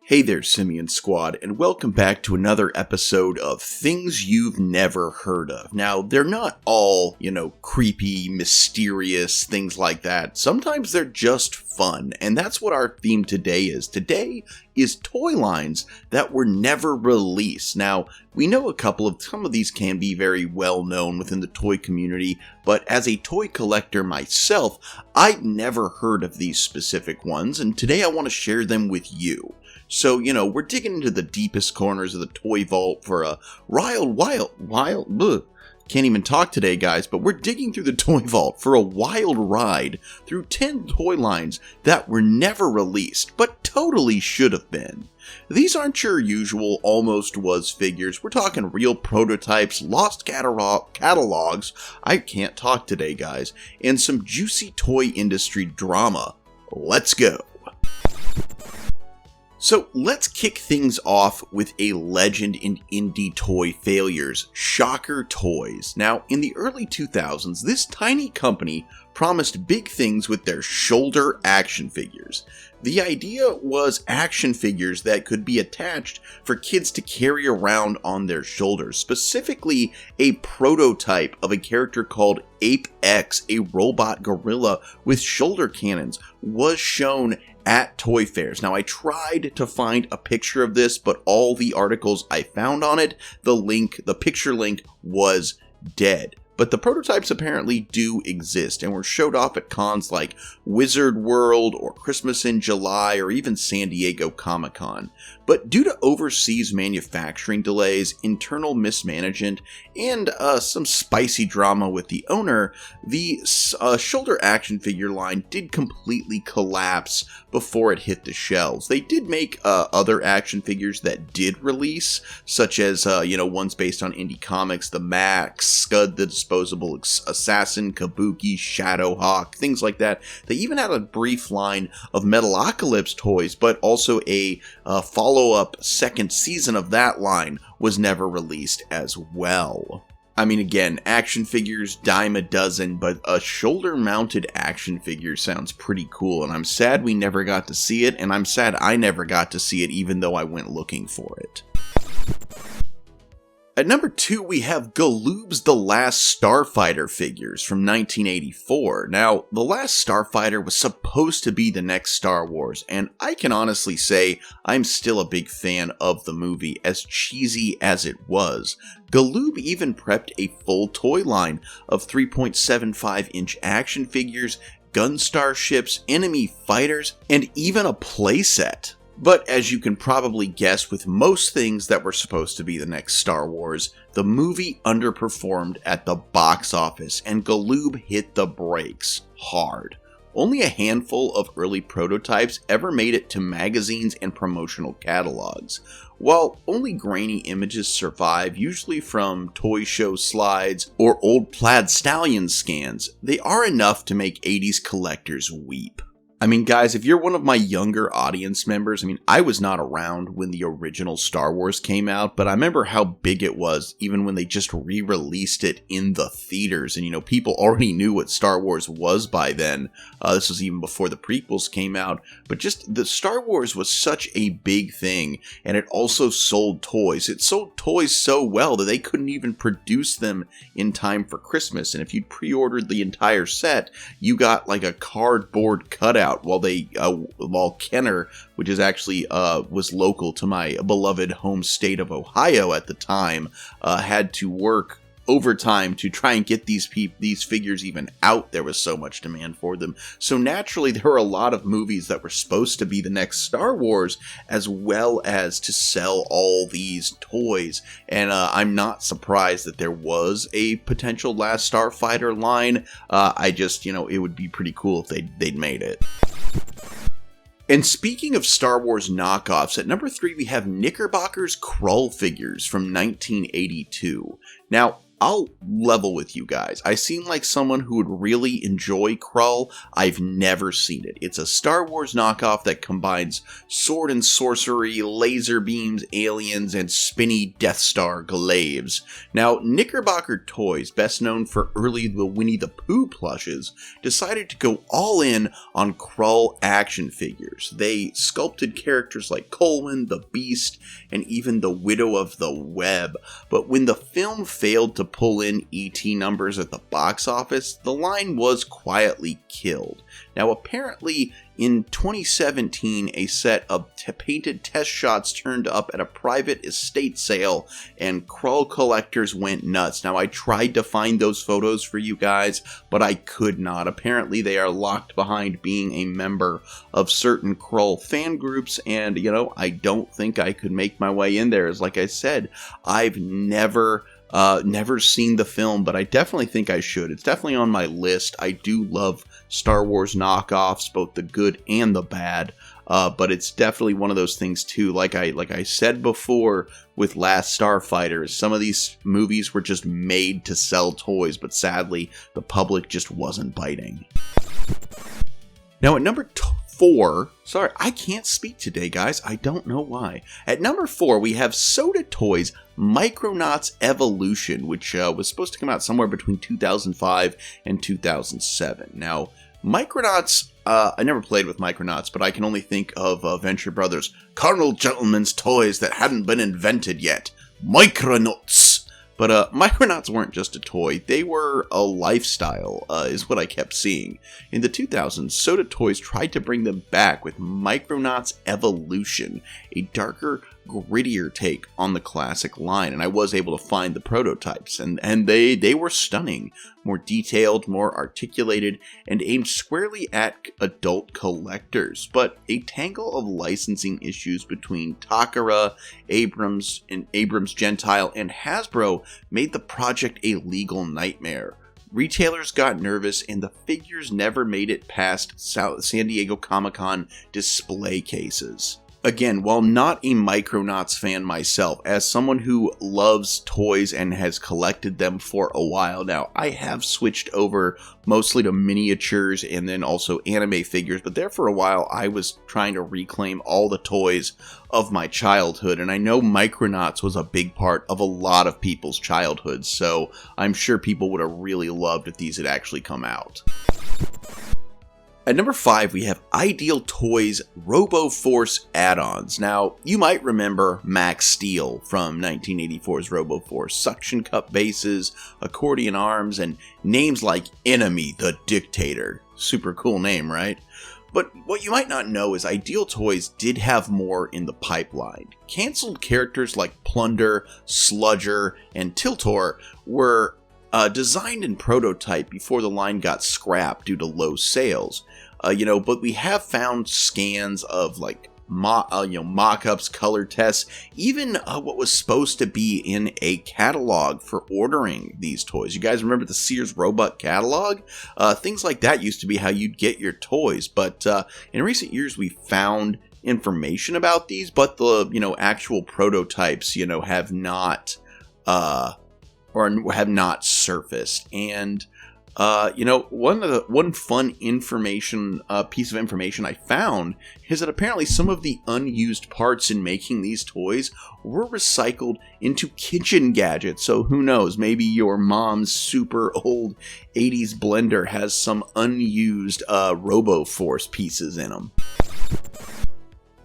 Hey there, Simian Squad, and welcome back to another episode of Things You've Never Heard Of. Now, they're not all, creepy, mysterious, things like that. Sometimes they're just fun, and that's what our theme today is. Today is toy lines that were never released. Now, we know some of these can be very well known within the toy community, but as a toy collector myself, I'd never heard of these specific ones, and today I want to share them with you. So, we're digging into the deepest corners of the toy vault for a can't even talk today, guys, but we're digging through the toy vault for a wild ride through 10 toy lines that were never released, but totally should have been. These aren't your usual almost was figures. We're talking real prototypes, lost catalogs, I can't talk today, guys, and some juicy toy industry drama. Let's go. So let's kick things off with a legend in indie toy failures, Shocker Toys. Now, in the early 2000s, this tiny company promised big things with their shoulder action figures. The idea was action figures that could be attached for kids to carry around on their shoulders. Specifically, a prototype of a character called Ape X, a robot gorilla with shoulder cannons, was shown at toy fairs. Now, I tried to find a picture of this, but all the articles I found on it, the picture link was dead. But the prototypes apparently do exist and were showed off at cons like Wizard World or Christmas in July or even San Diego Comic-Con. But due to overseas manufacturing delays, internal mismanagement, and some spicy drama with the owner, the shoulder action figure line did completely collapse before it hit the shelves. They did make other action figures that did release, such as ones based on indie comics, the Max, Scud the Disposable Assassin, Kabuki, Shadowhawk, things like that. They even had a brief line of Metalocalypse toys, but also a follow-up second season of that line was never released as well. I mean, again, action figures dime a dozen, but a shoulder-mounted action figure sounds pretty cool, and I'm sad we never got to see it, and I'm sad I never got to see it even though I went looking for it. At number 2, we have Galoob's The Last Starfighter figures from 1984. Now, The Last Starfighter was supposed to be the next Star Wars, and I can honestly say I'm still a big fan of the movie, as cheesy as it was. Galoob even prepped a full toy line of 3.75-inch action figures, gun starships, enemy fighters, and even a playset. But as you can probably guess with most things that were supposed to be the next Star Wars, the movie underperformed at the box office and Galoob hit the brakes hard. Only a handful of early prototypes ever made it to magazines and promotional catalogs. While only grainy images survive, usually from toy show slides or old Plaid Stallion scans, they are enough to make 80s collectors weep. I mean, guys, if you're one of my younger audience members, I was not around when the original Star Wars came out, but I remember how big it was even when they just re-released it in the theaters. And, people already knew what Star Wars was by then. This was even before the prequels came out. But just the Star Wars was such a big thing, and it also sold toys. It sold toys so well that they couldn't even produce them in time for Christmas. And if you'd pre-ordered the entire set, you got like a cardboard cutout. While Kenner, which is actually was local to my beloved home state of Ohio at the time, had to work overtime to try and get these figures even out. There was so much demand for them. So naturally, there were a lot of movies that were supposed to be the next Star Wars, as well as to sell all these toys. And I'm not surprised that there was a potential Last Starfighter line. It would be pretty cool if they'd made it. And speaking of Star Wars knockoffs, at number 3 we have Knickerbocker's Krull figures from 1982. Now, I'll level with you guys. I seem like someone who would really enjoy Krull. I've never seen it. It's a Star Wars knockoff that combines sword and sorcery, laser beams, aliens, and spinny Death Star glaives. Now, Knickerbocker Toys, best known for early the Winnie the Pooh plushes, decided to go all in on Krull action figures. They sculpted characters like Colwyn, the Beast, and even the Widow of the Web. But when the film failed to pull in ET numbers at the box office, the line was quietly killed. Now, apparently, in 2017, a set of painted test shots turned up at a private estate sale, and Krull collectors went nuts. Now, I tried to find those photos for you guys, but I could not. Apparently, they are locked behind being a member of certain Krull fan groups, and, I don't think I could make my way in there. As like I said, I've never seen the film, but I definitely think I should. It's definitely on my list. I do love Star Wars knockoffs, both the good and the bad. But it's definitely one of those things too. Like I said before with Last Starfighter, some of these movies were just made to sell toys, but sadly the public just wasn't biting. Now at number 4, sorry, I can't speak today, guys. I don't know why. At number 4, we have Soda Toys Micronauts Evolution, which was supposed to come out somewhere between 2005 and 2007. Now, Micronauts, I never played with Micronauts, but I can only think of Venture Brothers' Carnal Gentlemen's toys that hadn't been invented yet. Micronauts! But Micronauts weren't just a toy, they were a lifestyle, is what I kept seeing. In the 2000s, Soda Toys tried to bring them back with Micronauts Evolution, a darker, grittier take on the classic line, and I was able to find the prototypes, and they were stunning, more detailed, more articulated, and aimed squarely at adult collectors. But a tangle of licensing issues between Takara, Abrams Gentile, and Hasbro made the project a legal nightmare. Retailers got nervous, and the figures never made it past San Diego Comic-Con display cases. Again, while not a Micronauts fan myself, as someone who loves toys and has collected them for a while now, I have switched over mostly to miniatures and then also anime figures, but there for a while I was trying to reclaim all the toys of my childhood, and I know Micronauts was a big part of a lot of people's childhoods, so I'm sure people would have really loved if these had actually come out. At number 5, we have Ideal Toys RoboForce add-ons. Now, you might remember Max Steel from 1984's RoboForce. Suction cup bases, accordion arms, and names like Enemy the Dictator. Super cool name, right? But what you might not know is Ideal Toys did have more in the pipeline. Cancelled characters like Plunder, Sludger, and Tiltor were designed and prototyped before the line got scrapped due to low sales. But we have found scans of like mock-ups, color tests, even what was supposed to be in a catalog for ordering these toys. You guys remember the Sears Roebuck catalog? Things like that used to be how you'd get your toys, but in recent years we found information about these, but the actual prototypes have not surfaced. And one fun piece of information I found is that apparently some of the unused parts in making these toys were recycled into kitchen gadgets. So who knows, maybe your mom's super old 80s blender has some unused RoboForce pieces in them.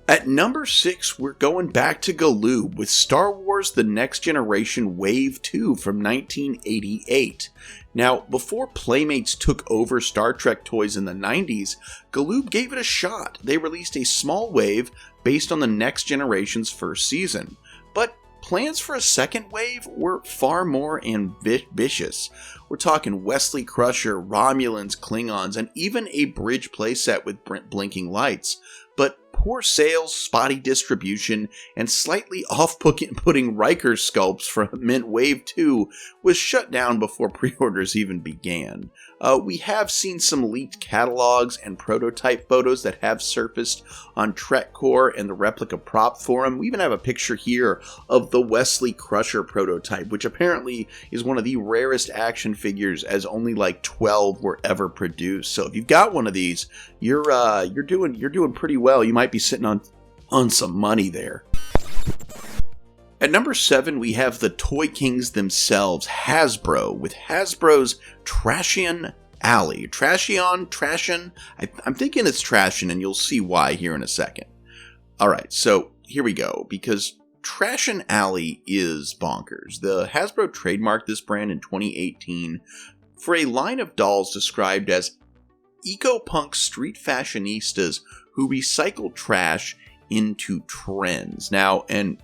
At number 6, we're going back to Galoob with Star Wars The Next Generation Wave 2 from 1988. Now, before Playmates took over Star Trek toys in the 90s, Galoob gave it a shot. They released a small wave based on The Next Generation's first season. But plans for a second wave were far more ambitious. We're talking Wesley Crusher, Romulans, Klingons, and even a bridge playset with blinking lights. But poor sales, spotty distribution, and slightly off-putting Riker sculpts from Mint Wave 2 was shut down before pre-orders even began. We have seen some leaked catalogs and prototype photos that have surfaced on TrekCore and the Replica Prop Forum. We even have a picture here of the Wesley Crusher prototype, which apparently is one of the rarest action figures, as only like 12 were ever produced. So if you've got one of these, you're doing pretty well. You might be sitting on some money there. At number 7, we have the Toy Kings themselves, Hasbro, with Hasbro's Trashion Alley. Trashion? I'm thinking it's Trashion, and you'll see why here in a second. Alright, so here we go, because Trashion Alley is bonkers. The Hasbro trademarked this brand in 2018 for a line of dolls described as eco-punk street fashionistas who recycle trash into trends. Now, and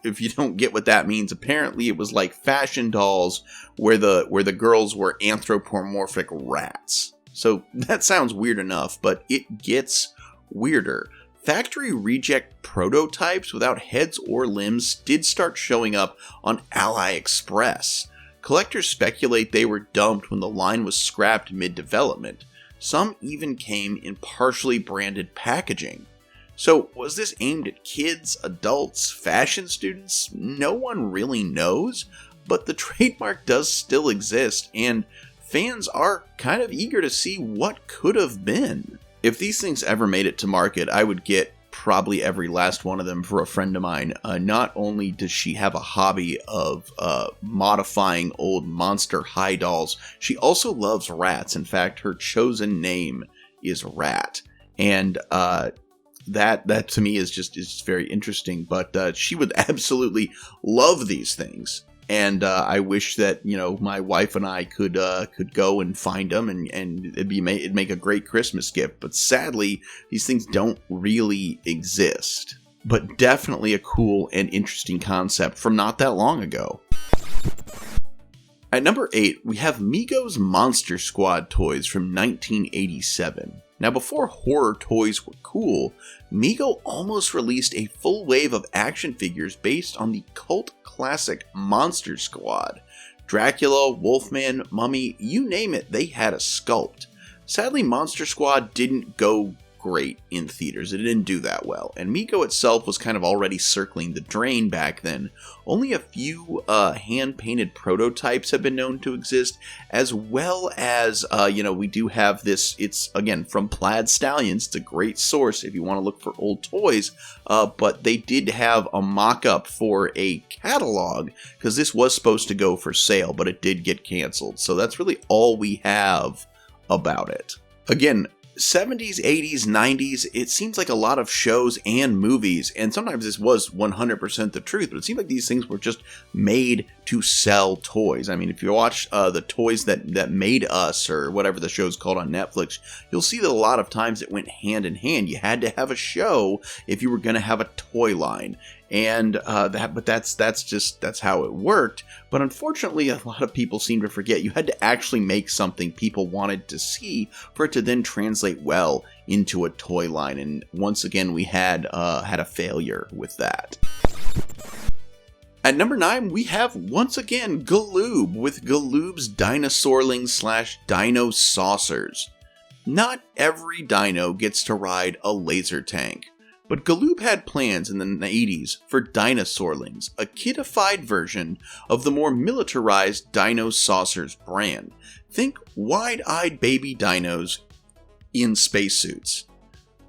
if you don't get what that means, apparently it was like fashion dolls where the girls were anthropomorphic rats. So that sounds weird enough, but it gets weirder. Factory reject prototypes without heads or limbs did start showing up on AliExpress. Collectors speculate they were dumped when the line was scrapped mid-development. Some even came in partially branded packaging. So, was this aimed at kids, adults, fashion students? No one really knows, but the trademark does still exist, and fans are kind of eager to see what could have been. If these things ever made it to market, I would get probably every last one of them for a friend of mine. Not only does she have a hobby of modifying old Monster High dolls, she also loves rats. In fact, her chosen name is Rat. And that to me is very interesting, but she would absolutely love these things, and I wish that my wife and I could go and find them, and it'd make a great Christmas gift. But sadly, these things don't really exist. But definitely a cool and interesting concept from not that long ago. At number 8, we have Mego's Monster Squad toys from 1987. Now, before horror toys were cool, Mego almost released a full wave of action figures based on the cult classic Monster Squad. Dracula, Wolfman, Mummy, you name it, they had a sculpt. Sadly, Monster Squad didn't go great in theaters. It didn't do that well, and Mego itself was kind of already circling the drain back then. Only a few hand-painted prototypes have been known to exist, as well as, we do have this, it's, again, from Plaid Stallions. It's a great source if you want to look for old toys, but they did have a mock-up for a catalog, because this was supposed to go for sale, but it did get canceled, so that's really all we have about it. Again, 70s, 80s, 90s, it seems like a lot of shows and movies, and sometimes this was 100% the truth, but it seemed like these things were just made to sell toys. I mean, if you watch the Toys That Made Us, or whatever the show's called on Netflix, you'll see that a lot of times it went hand in hand. You had to have a show if you were going to have a toy line. And that's how it worked. But unfortunately, a lot of people seem to forget you had to actually make something people wanted to see for it to then translate well into a toy line. And once again, we had a failure with that. At number 9, we have once again Galoob with Galoob's Dinosaurlings / Dino Saucers. Not every dino gets to ride a laser tank. But Galoob had plans in the 80s for Dinosaurlings, a kiddified version of the more militarized Dino Saucers brand. Think wide-eyed baby dinos in spacesuits.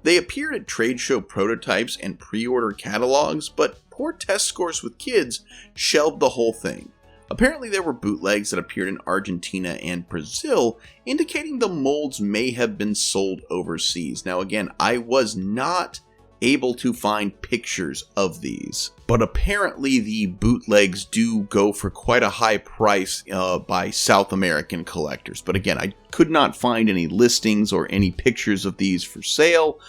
They appeared at trade show prototypes and pre-order catalogs, but poor test scores with kids shelved the whole thing. Apparently there were bootlegs that appeared in Argentina and Brazil, indicating the molds may have been sold overseas. Now again, I was not able to find pictures of these, but apparently the bootlegs do go for quite a high price by South American collectors. But again, I could not find any listings or any pictures of these for sale,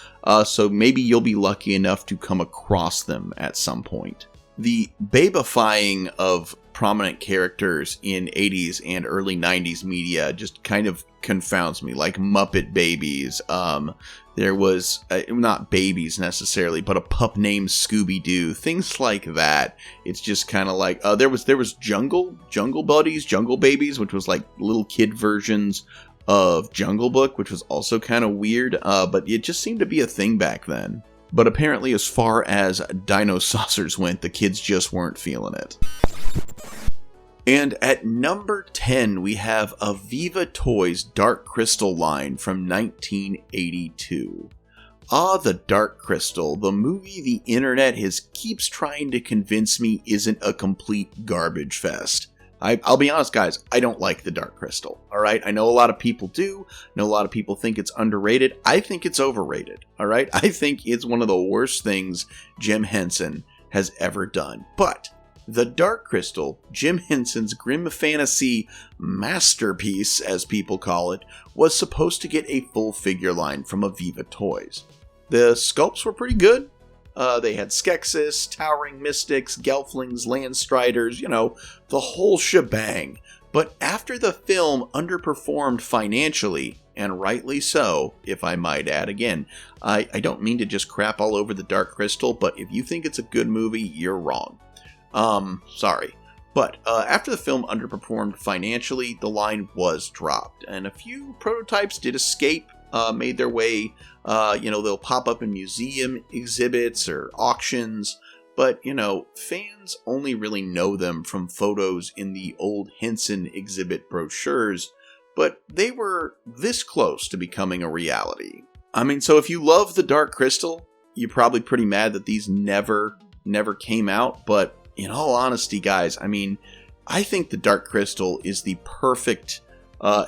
so maybe you'll be lucky enough to come across them at some point. The babifying of prominent characters in 80s and early 90s media just kind of confounds me, like Muppet Babies. There was, not babies necessarily, but a pup named Scooby-Doo, things like that. It's just kind of like, there was Jungle Buddies, Jungle Babies, which was like little kid versions of Jungle Book, which was also kind of weird, but it just seemed to be a thing back then. But apparently, as far as Dino Saucers went, the kids just weren't feeling it. And at number 10, we have Aviva Toys Dark Crystal line from 1982. Ah, the Dark Crystal, the movie the internet keeps trying to convince me isn't a complete garbage fest. I'll be honest, guys, I don't like the Dark Crystal, alright? I know a lot of people do. I know a lot of people think it's underrated. I think it's overrated, alright? I think it's one of the worst things Jim Henson has ever done. But the Dark Crystal, Jim Henson's grim fantasy masterpiece, as people call it, was supposed to get a full figure line from Aviva Toys. The sculpts were pretty good. They had Skeksis, Towering Mystics, Gelflings, Landstriders, the whole shebang. But after the film underperformed financially, and rightly so, if I might add again, I don't mean to just crap all over the Dark Crystal, but if you think it's a good movie, you're wrong. Sorry. But after the film underperformed financially, the line was dropped, and a few prototypes did escape, made their way, they'll pop up in museum exhibits or auctions, but, fans only really know them from photos in the old Henson exhibit brochures, but they were this close to becoming a reality. I mean, so if you love the Dark Crystal, you're probably pretty mad that these never came out, but in all honesty, guys, I mean, I think the Dark Crystal is the perfect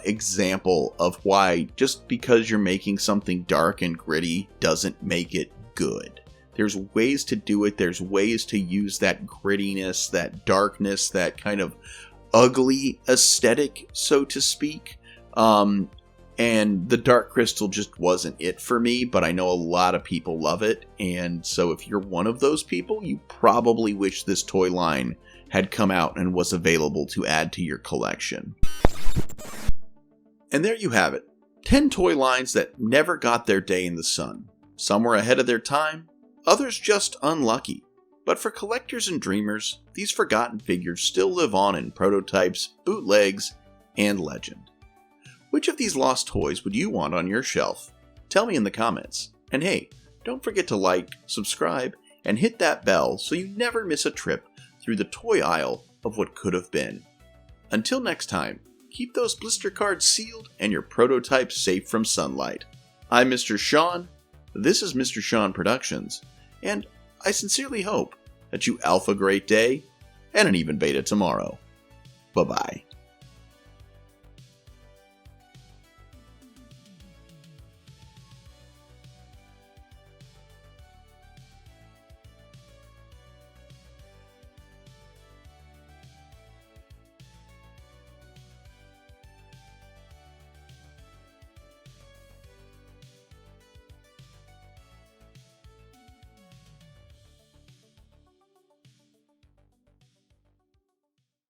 example of why just because you're making something dark and gritty doesn't make it good. There's ways to do it. There's ways to use that grittiness, that darkness, that kind of ugly aesthetic, so to speak. And the Dark Crystal just wasn't it for me, but I know a lot of people love it. And so if you're one of those people, you probably wish this toy line had come out and was available to add to your collection. And there you have it. 10 toy lines that never got their day in the sun. Some were ahead of their time, others just unlucky. But for collectors and dreamers, these forgotten figures still live on in prototypes, bootlegs, and legend. Which of these lost toys would you want on your shelf? Tell me in the comments. And hey, don't forget to like, subscribe, and hit that bell so you never miss a trip through the toy aisle of what could have been. Until next time, keep those blister cards sealed and your prototypes safe from sunlight. I'm Mr. Sean, this is Mr. Sean Productions, and I sincerely hope that you alpha great day and an even beta tomorrow. Bye-bye.